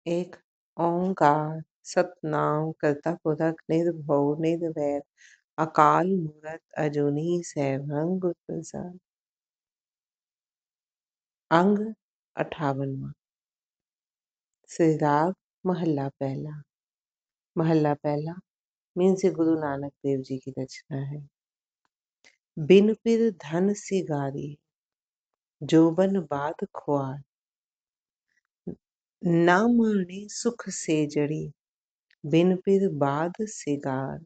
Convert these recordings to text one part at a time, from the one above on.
एक ओंकार सतनाम करता पुरख निर्भव निर्वैर अकाल मूरत अजूनी सैभं गुर प्रसाद। अंग 58वां। श्री राग महला पहला। महला पहला मीन्स ये गुरु नानक देव जी की रचना है। बिन पिर धन सिगारी जोबन बात खुआर, ना माने सुख से जड़ी बिन पिर बाद सिगार।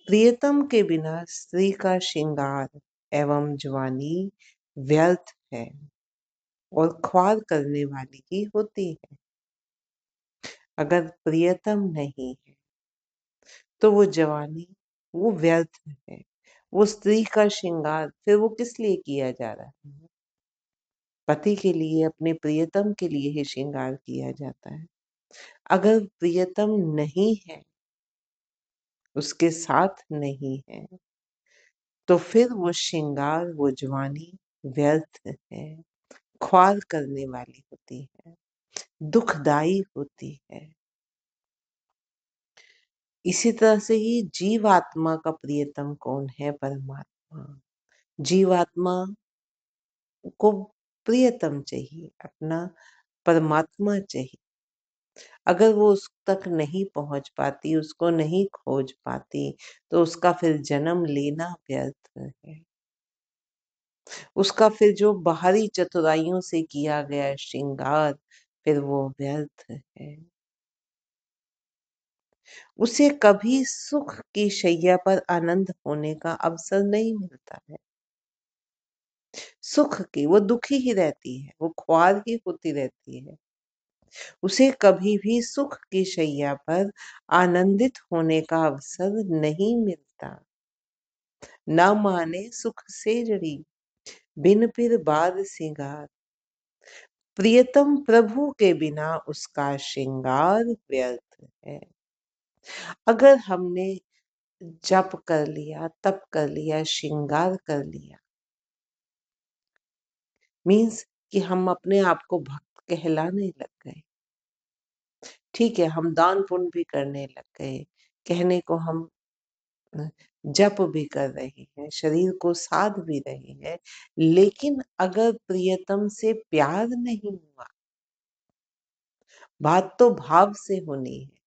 प्रियतम के बिना स्त्री का श्रृंगार एवं जवानी व्यर्थ है और ख्वार करने वाली ही होती है। अगर प्रियतम नहीं है तो वो जवानी वो व्यर्थ है। वो स्त्री का श्रृंगार फिर वो किस लिए किया जा रहा है? पति के लिए, अपने प्रियतम के लिए ही श्रृंगार किया जाता है। अगर प्रियतम नहीं है, उसके साथ नहीं है, तो फिर वो श्रृंगार वो जवानी व्यर्थ है, ख्वार करने वाली होती है, दुखदाई होती है। इसी तरह से ही जीवात्मा का प्रियतम कौन है? परमात्मा। जीवात्मा को प्रियतम चाहिए, अपना परमात्मा चाहिए। अगर वो उस तक नहीं पहुंच पाती, उसको नहीं खोज पाती, तो उसका फिर जन्म लेना व्यर्थ है। उसका फिर जो बाहरी चतुराइयों से किया गया श्रृंगार फिर वो व्यर्थ है। उसे कभी सुख की शैया पर आनंद होने का अवसर नहीं मिलता है। सुख की वो दुखी ही रहती है, वो ख्वार ही होती रहती है। उसे कभी भी सुख की शैया पर आनंदित होने का अवसर नहीं मिलता। ना माने सुख से जड़ी बिन पिर बाद सिंगार। प्रियतम प्रभु के बिना उसका श्रृंगार व्यर्थ है। अगर हमने जप कर लिया, तप कर लिया, श्रृंगार कर लिया, मीन्स कि हम अपने आप को भक्त कहलाने लग गए। ठीक है, हम दान पुण्य भी करने लग गए, कहने को हम जप भी कर रहे हैं, शरीर को साध भी रहे हैं, लेकिन अगर प्रियतम से प्यार नहीं हुआ, बात तो भाव से होनी है।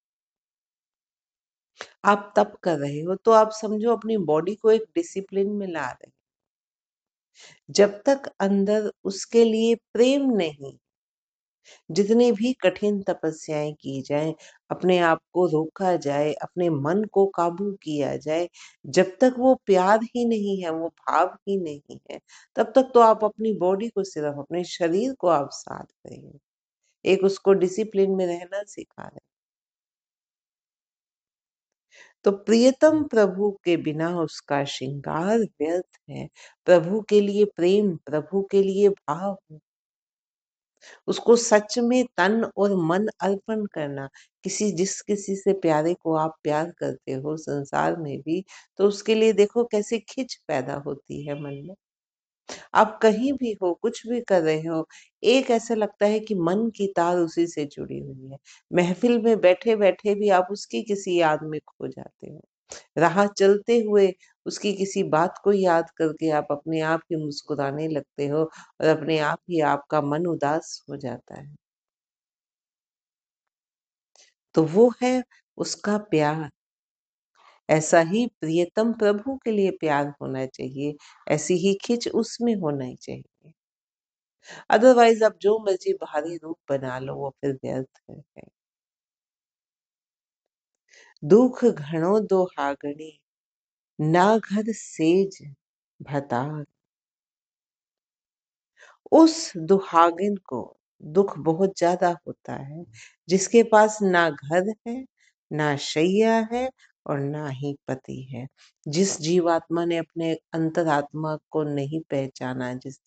आप तप कर रहे हो तो आप समझो अपनी बॉडी को एक डिसिप्लिन में ला रहे हैं। जब तक अंदर उसके लिए प्रेम नहीं, जितनी भी कठिन तपस्याएं की जाए, अपने आप को रोका जाए, अपने मन को काबू किया जाए, जब तक वो प्यार ही नहीं है, वो भाव ही नहीं है, तब तक तो आप अपनी बॉडी को, सिर्फ अपने शरीर को आप साध रहे हो, एक उसको डिसिप्लिन में रहना सिखा रहे। तो प्रियतम प्रभु के बिना उसका श्रृंगार व्यर्थ है। प्रभु के लिए प्रेम, प्रभु के लिए भाव, उसको सच में तन और मन अर्पण करना। किसी से प्यारे को आप प्यार करते हो संसार में भी, तो उसके लिए देखो कैसे खिंच पैदा होती है मन में। आप कहीं भी हो, कुछ भी कर रहे हो, एक ऐसा लगता है कि मन की तार उसी से जुड़ी हुई है। महफिल में बैठे बैठे भी आप उसकी किसी याद में खो जाते हो। राह चलते हुए उसकी किसी बात को याद करके आप अपने आप ही मुस्कुराने लगते हो और अपने आप ही आपका मन उदास हो जाता है। तो वो है उसका प्यार। ऐसा ही प्रियतम प्रभु के लिए प्यार होना चाहिए, ऐसी ही खिंच उसमें होना चाहिए। अदरवाइज आप जो मर्जी बाहरी रूप बना लो, वो फिर व्यर्थ है। दुख घणो दोहागणी ना घर सेज भतार। उस दुहागिन को दुख बहुत ज्यादा होता है, जिसके पास ना घर है, ना शैया है और ना ही पति है। जिस जीवात्मा ने अपने अंतरात्मा को नहीं पहचाना, जिस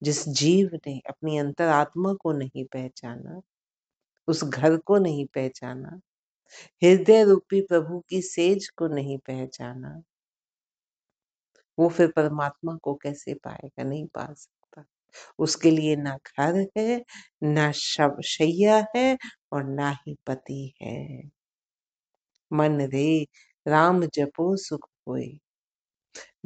जिस जीव ने अपनी अंतरात्मा को नहीं पहचाना, उस घर को नहीं पहचाना, हृदय रूपी प्रभु की सेज को नहीं पहचाना, वो फिर परमात्मा को कैसे पाएगा? नहीं पा सकता। उसके लिए ना घर है, ना शव शैया है और ना ही पति है। मन रे राम जपो सुख होए,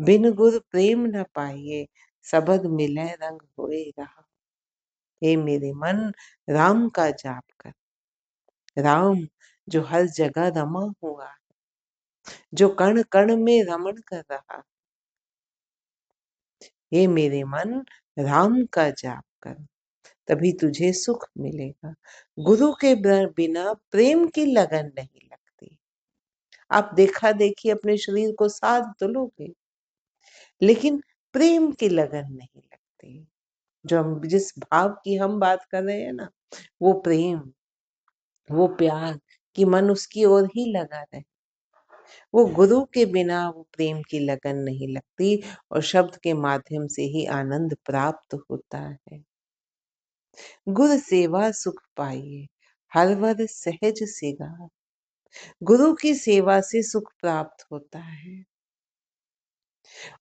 बिन गुर प्रेम न पाइए, सबद मिलै रंग होए रहा। हे मेरे मन, राम का जाप कर। राम जो हर जगह रमा हुआ, जो कण कण में रमण कर रहा। हे मेरे मन, राम का जाप कर, तभी तुझे सुख मिलेगा। गुरु के बिना प्रेम की लगन नहीं लगती। आप देखा देखी अपने शरीर को साध तो लोगे, लेकिन प्रेम की लगन नहीं लगती। जो हम जिस भाव की हम बात कर रहे हैं ना, वो प्रेम, वो प्यार कि मन उसकी ओर ही लगा रहे। वो गुरु के बिना वो प्रेम की लगन नहीं लगती और शब्द के माध्यम से ही आनंद प्राप्त होता है। गुरु सेवा सुख पाइए, हर वर सहज सिगार। गुरु की सेवा से सुख प्राप्त होता है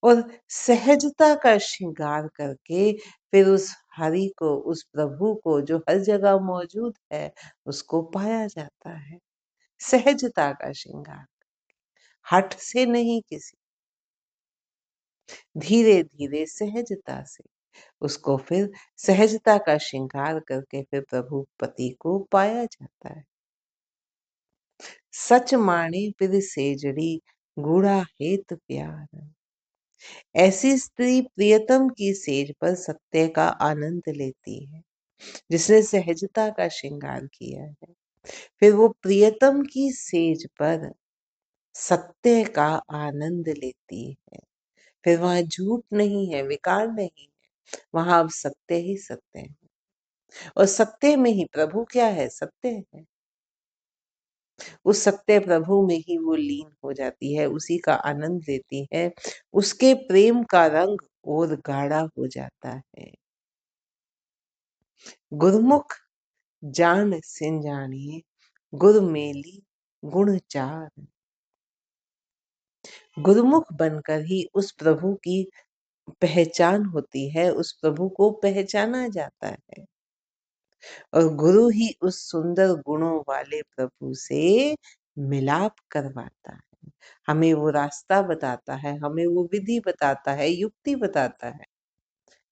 और सहजता का श्रृंगार करके फिर उस हरि को, उस प्रभु को जो हर जगह मौजूद है, उसको पाया जाता है। सहजता का श्रृंगार, हठ से नहीं, किसी धीरे धीरे सहजता से उसको फिर सहजता का श्रृंगार करके फिर प्रभु पति को पाया जाता है। सच माने फिर सेजड़ी, गूढ़ा हेत प्यार। ऐसी स्त्री प्रियतम की सेज पर सत्य का आनंद लेती है, जिसने सहजता का श्रृंगार किया है। फिर वो प्रियतम की सेज पर सत्य का आनंद लेती है। फिर वहां झूठ नहीं है, विकार नहीं है, वहां अब सत्य ही सत्य है और सत्य में ही प्रभु क्या है, सत्य है। उस सत्य प्रभु में ही वो लीन हो जाती है, उसी का आनंद लेती है। उसके प्रेम का रंग और गाढ़ा हो जाता है। गुरमुख जान सिन जानिए, गुर मेली गुण चार। गुरुमुख बनकर ही उस प्रभु की पहचान होती है, उस प्रभु को पहचाना जाता है और गुरु ही उस सुंदर गुणों वाले प्रभु से मिलाप करवाता है। हमें वो रास्ता बताता है, हमें वो विधि बताता है, युक्ति बताता है,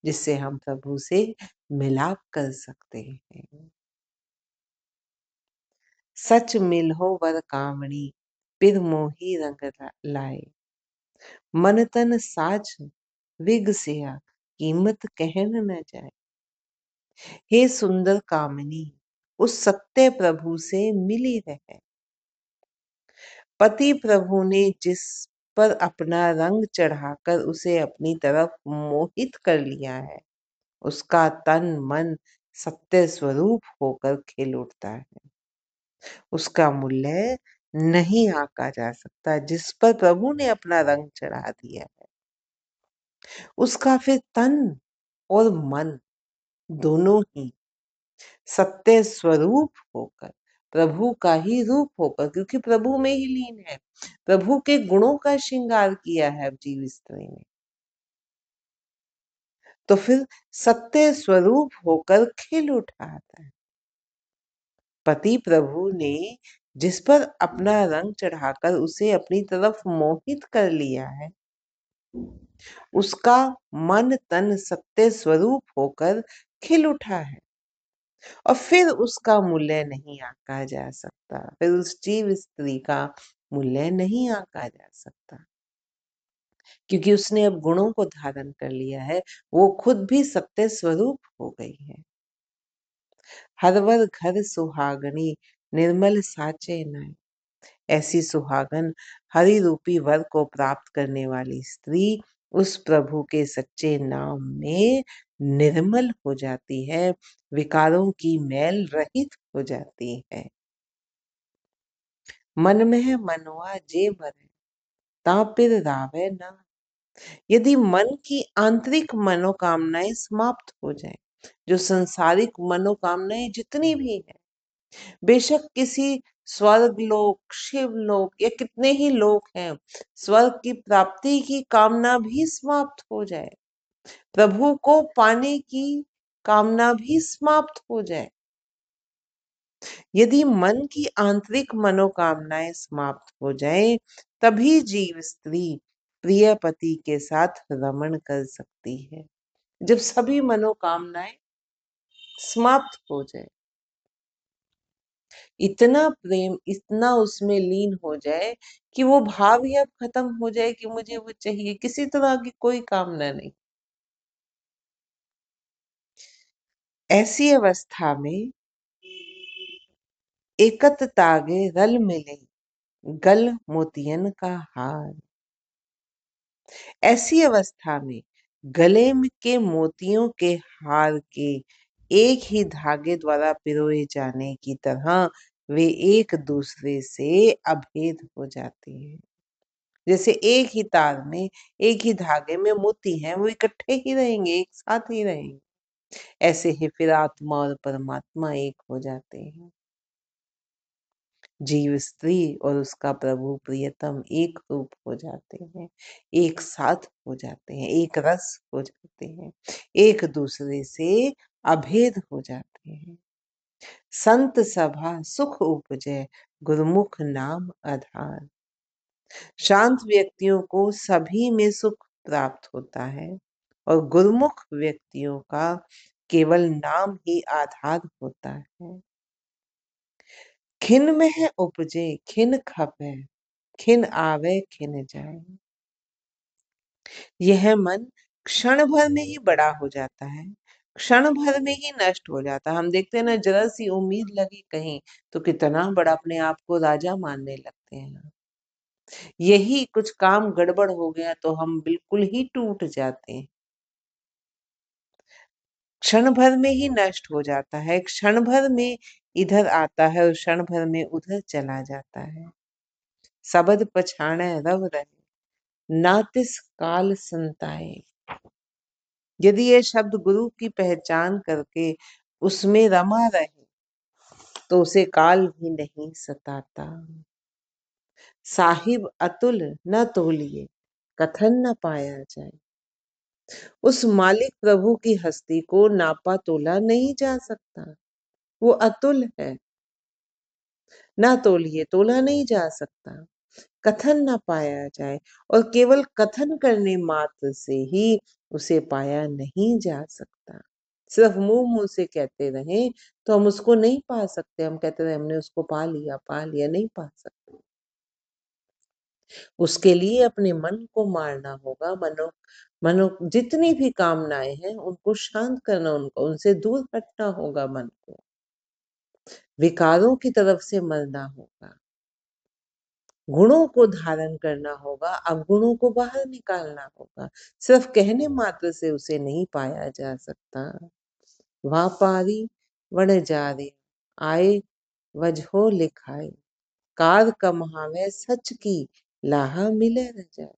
जिससे हम प्रभु से मिलाप कर सकते हैं। सच मिलहो वर कामणी, पिर मोही रंग लाए। मन तन साज विग सिया, कीमत कहन न जाए। हे सुंदर कामिनी, उस सत्य प्रभु से मिली रहे। पति प्रभु ने जिस पर अपना रंग चढ़ाकर उसे अपनी तरफ मोहित कर लिया है, उसका तन मन सत्य स्वरूप होकर खिल उठता है। उसका मूल्य नहीं आंका जा सकता। जिस पर प्रभु ने अपना रंग चढ़ा दिया है, उसका फिर तन और मन दोनों ही सत्य स्वरूप होकर, प्रभु का ही रूप होकर, क्योंकि प्रभु में ही लीन है, प्रभु के गुणों का श्रृंगार किया है जीव स्त्री ने, तो फिर सत्य स्वरूप होकर खिल उठाता है। पति प्रभु ने जिस पर अपना रंग चढ़ाकर उसे अपनी तरफ मोहित कर लिया है, उसका मन तन सत्य स्वरूप होकर खिल उठा है और फिर उसका मूल्य नहीं आंका जा सकता। फिर उस जीव स्त्री का मूल्य नहीं आंका जा सकता, क्योंकि उसने अब गुणों को धारण कर लिया है, वो खुद भी सत्य स्वरूप हो गई है। हरवर घर सुहागनी, निर्मल साचे नाय। ऐसी सुहागन हरि रूपी वर को प्राप्त करने वाली स्त्री उस प्रभु के सच्चे नाम में निर्मल हो जाती है, विकारों की मैल रहित हो जाती है। मन में मनवा जे भरे, तापिर रावे ना। यदि मन की आंतरिक मनोकामनाएं समाप्त हो जाए, जो संसारिक मनोकामनाएं जितनी भी है, बेशक किसी स्वर्ग लोक, शिव लोक या कितने ही लोक हैं, स्वर्ग की प्राप्ति की कामना भी समाप्त हो जाए, प्रभु को पाने की कामना भी समाप्त हो जाए। यदि मन की आंतरिक मनोकामनाएं समाप्त हो जाए, तभी जीव स्त्री प्रिय पति के साथ रमण कर सकती है। जब सभी मनोकामनाएं समाप्त हो जाए, इतना प्रेम, इतना उसमें लीन हो जाए कि वो भाव ही अब खत्म हो जाए कि मुझे वो चाहिए, किसी तरह की कोई कामना नहीं। ऐसी अवस्था में एकत तागे रल मिले, गल मोतियन का हार। ऐसी अवस्था में गले के मोतियों के हार के एक ही धागे द्वारा पिरोए जाने की तरह वे एक दूसरे से अभेद हो जाते हैं। जैसे एक ही तार में, एक ही धागे में मोती हैं, वो इकट्ठे ही रहेंगे, एक साथ ही रहेंगे। ऐसे ही फिर आत्मा और परमात्मा एक हो जाते हैं। जीव स्त्री और उसका प्रभु प्रियतम एक रूप हो जाते हैं, एक साथ हो जाते हैं, एक रस हो जाते हैं, एक दूसरे से अभेद हो जाते हैं। संत सभा सुख उपजे, गुरुमुख नाम आधार। शांत व्यक्तियों को सभी में सुख प्राप्त होता है और गुरुमुख व्यक्तियों का केवल नाम ही आधार होता है। खिन में है उपजे, खिन खपे, खिन आवे खिन जाए। यह मन क्षण भर में ही बड़ा हो जाता है, क्षण भर में ही नष्ट हो जाता है। हम देखते हैं ना, जरा सी उम्मीद लगी कहीं तो कितना बड़ा अपने आप को राजा मानने लगते हैं। यही कुछ काम गड़बड़ हो गया तो हम बिल्कुल ही टूट जाते हैं। क्षण भर में ही नष्ट हो जाता है, क्षण भर में इधर आता है और क्षण भर में उधर चला जाता है। सबद पछाणे रव रहे, नातिस काल संताए। यदि ये शब्द गुरु की पहचान करके उसमें रमा रहे तो उसे काल भी नहीं सताता। साहिब अतुल न तोलिए, कथन न पाया जाए। उस मालिक प्रभु की हस्ती को नापा तोला नहीं जा सकता। वो अतुल है, ना तोलिए, तोला नहीं जा सकता, कथन ना पाया जाए, और केवल कथन करने मात्र से ही उसे पाया नहीं जा सकता। सिर्फ मुंह मुंह से कहते रहे तो हम उसको नहीं पा सकते। हम कहते रहे हमने उसको पा लिया, नहीं पा सकते। उसके लिए अपने मन को मारना होगा। मनो मनो जितनी भी कामनाएं हैं उनको शांत करना, उनको उनसे दूर हटना होगा। मन को विकारों की तरफ से मरना होगा, गुणों को धारण करना होगा, अवगुणों को बाहर निकालना होगा। सिर्फ कहने मात्र से उसे नहीं पाया जा सकता। वापारी वण जारे, आए वजहो लिखाए, कार कमावे सच की, लाहा मिले न जाए।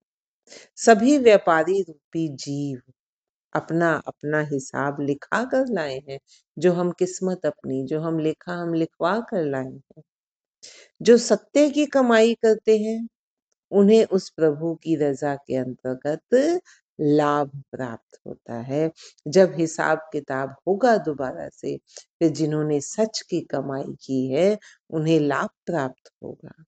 सभी व्यापारी रूपी जीव अपना अपना हिसाब लिखा कर लाए हैं। जो हम किस्मत अपनी, जो हम लिखा, हम लिखवा कर लाए हैं। जो सत्य की कमाई करते हैं उन्हें उस प्रभु की रजा के अंतर्गत लाभ प्राप्त होता है। जब हिसाब किताब होगा दोबारा से, फिर जिन्होंने सच की कमाई की है उन्हें लाभ प्राप्त होगा।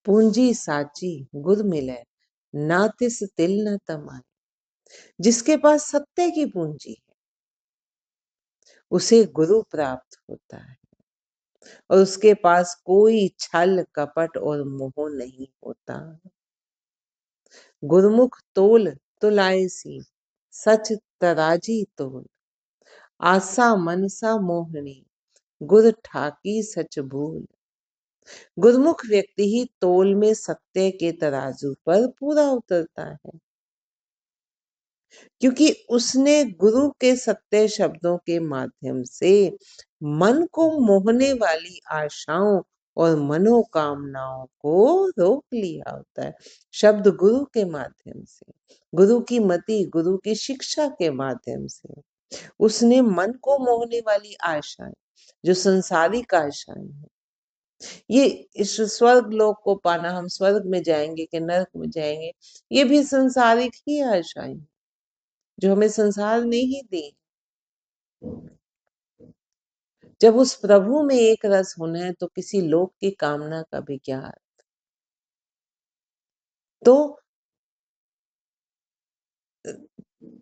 पूंजी साची गुर मिले, ना तिस तिल न तमाए। जिसके पास सत्य की पूंजी है उसे गुरु प्राप्त होता है और उसके पास कोई छल कपट और मोह नहीं होता। गुरमुख तोल तुलायसी, सच तराजी तोल। आसा मनसा मोहनी, गुर ठाकी सच भूल। गुरमुख व्यक्ति ही तोल में सत्य के तराजू पर पूरा उतरता है, क्योंकि उसने गुरु के सत्य शब्दों के माध्यम से मन को मोहने वाली आशाओं और मनोकामनाओं को रोक लिया होता है। शब्द गुरु के माध्यम से, गुरु की मति, गुरु की शिक्षा के माध्यम से उसने मन को मोहने वाली आशाएं, जो संसारिक आशाएं हैं, ये इस स्वर्ग लोक को पाना, हम स्वर्ग में जाएंगे कि नरक में जाएंगे, ये भी संसारिक ही आशाएं। जो हमें संसार ने ही दी। जब उस प्रभु में एक रस होना है तो किसी लोक की कामना का भी क्या अर्थ। तो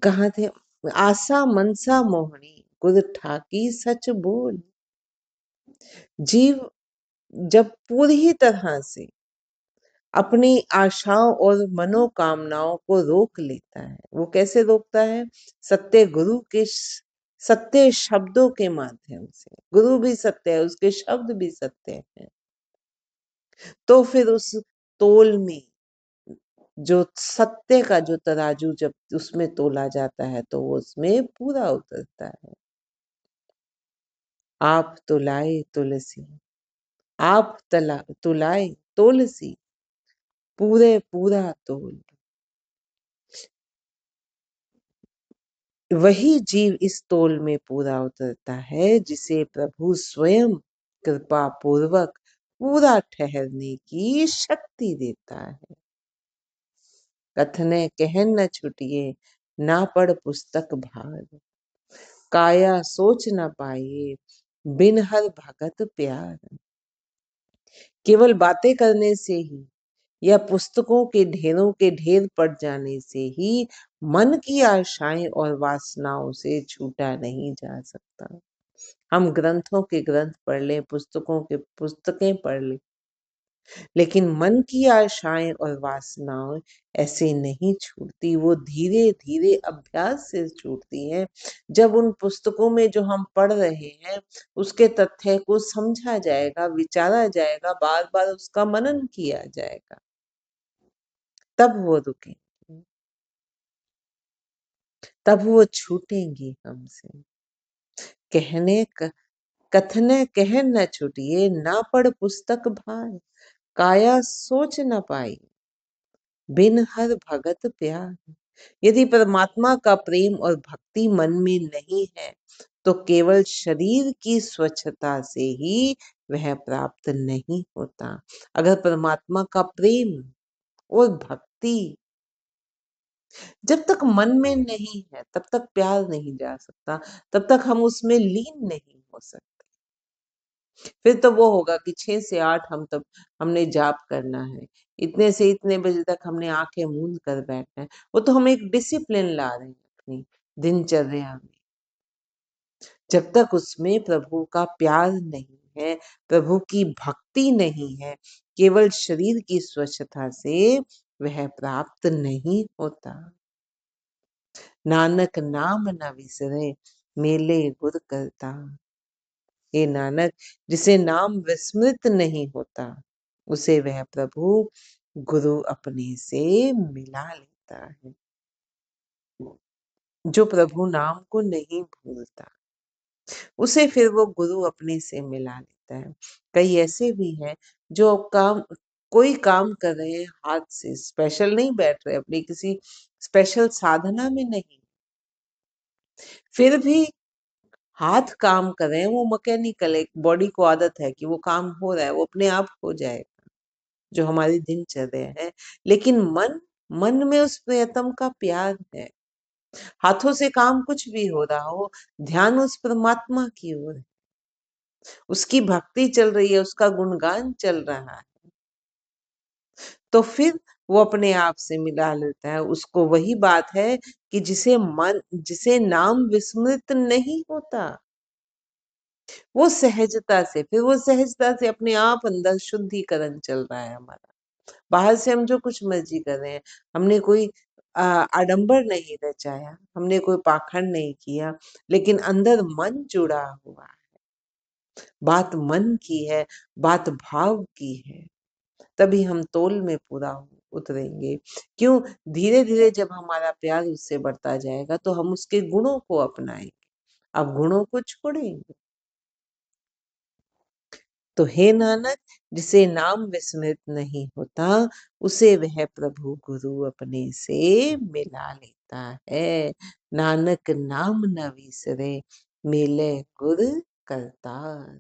कहा थे, आशा मनसा मोहनी गुर ठाकी सच बोल। जीव जब पूरी तरह से अपनी आशाओं और मनोकामनाओं को रोक लेता है, वो कैसे रोकता है? सत्य गुरु के सत्य शब्दों के माध्यम से। गुरु भी सत्य है, उसके शब्द भी सत्य हैं। तो फिर उस तोल में जो सत्य का जो तराजू जब उसमें तोला जाता है तो वो उसमें पूरा उतरता है। आप तुलाए तुलसी, आप तुलाए तुलसी, पूरे पूरा तोल। वही जीव इस तोल में पूरा उतरता है जिसे प्रभु स्वयं कृपा पूर्वक पूरा ठहरने की शक्ति देता है। कथने कहन न छुटिए, ना पढ़ पुस्तक भार, काया सोच न पाए, बिन हर भगत प्यार। केवल बातें करने से ही या पुस्तकों के ढेरों के ढेर पड़ जाने से ही मन की आशाएं और वासनाओं से छूटा नहीं जा सकता। हम ग्रंथों के ग्रंथ पढ़ लें, पुस्तकों के पुस्तकें पढ़ लें, लेकिन मन की आशाएं और वासनाएं ऐसे नहीं छूटती। वो धीरे धीरे अभ्यास से छूटती हैं। जब उन पुस्तकों में जो हम पढ़ रहे हैं उसके तथ्य को समझा जाएगा, विचारा जाएगा, बार बार उसका मनन किया जाएगा, तब वो रुकेंगे, तब वो छूटेंगी हमसे। कहने कथने कह न छुटिए, ना पढ़ पुस्तक भार, काया सोच न पाई, बिन हर भगत प्यार। यदि परमात्मा का प्रेम और भक्ति मन में नहीं है तो केवल शरीर की स्वच्छता से ही वह प्राप्त नहीं होता। अगर परमात्मा का प्रेम और भक्ति जब तक मन में नहीं है तब तक प्यार नहीं जा सकता, तब तक हम उसमें लीन नहीं हो सकते। फिर तो वो होगा कि 6 से 8 हमने जाप करना है, इतने से इतने बजे तक हमने आंखें मूंद कर बैठना है। वो तो हम एक डिसिप्लिन ला रहे हैं अपनी दिनचर्या में। जब तक उसमें प्रभु का प्यार नहीं है, प्रभु की भक्ति नहीं है, केवल शरीर की स्वच्छता से वह प्राप्त नहीं होता। नानक नाम न विसरे, मेले गुर करता। हे नानक, जिसे नाम विस्मृत नहीं होता उसे वह प्रभु गुरु अपने से मिला लेता है। जो प्रभु नाम को नहीं भूलता उसे फिर वो गुरु अपने से मिला लेता है। कई ऐसे भी हैं जो कोई काम कर रहे हैं हाथ से, स्पेशल नहीं बैठ रहे, अपनी किसी स्पेशल साधना में नहीं, फिर भी हाथ काम कर रहे हैं, वो मैकेनिकल, एक बॉडी को आदत है कि वो काम हो रहा है, वो अपने आप हो जाएगा, जो हमारी दिनचर्या है। लेकिन मन में उस प्रियतम का प्यार है। हाथों से काम कुछ भी हो रहा हो, ध्यान उस परमात्मा की ओर है, उसकी भक्ति चल रही है, उसका गुणगान चल रहा है, तो फिर वो अपने आप से मिला लेता है उसको। वही बात है कि जिसे नाम विस्मृत नहीं होता, वो सहजता से, फिर वो सहजता से अपने आप अंदर शुद्धिकरण चल रहा है हमारा। बाहर से हम जो कुछ मर्जी कर रहे हैं, हमने कोई आडंबर नहीं रचाया, हमने कोई पाखंड नहीं किया, लेकिन अंदर मन जुड़ा हुआ है, बात मन की है, बात भाव की है, तभी हम तोल में पूरा उतरेंगे। क्यों? धीरे धीरे जब हमारा प्यार उससे बढ़ता जाएगा तो हम उसके गुणों को अपनाएंगे, अब गुणों को छोड़ेंगे। तो हे नानक, जिसे नाम विस्मृत नहीं होता उसे वह प्रभु गुरु अपने से मिला लेता है। नानक नाम न विसरे, मिले गुर करतार।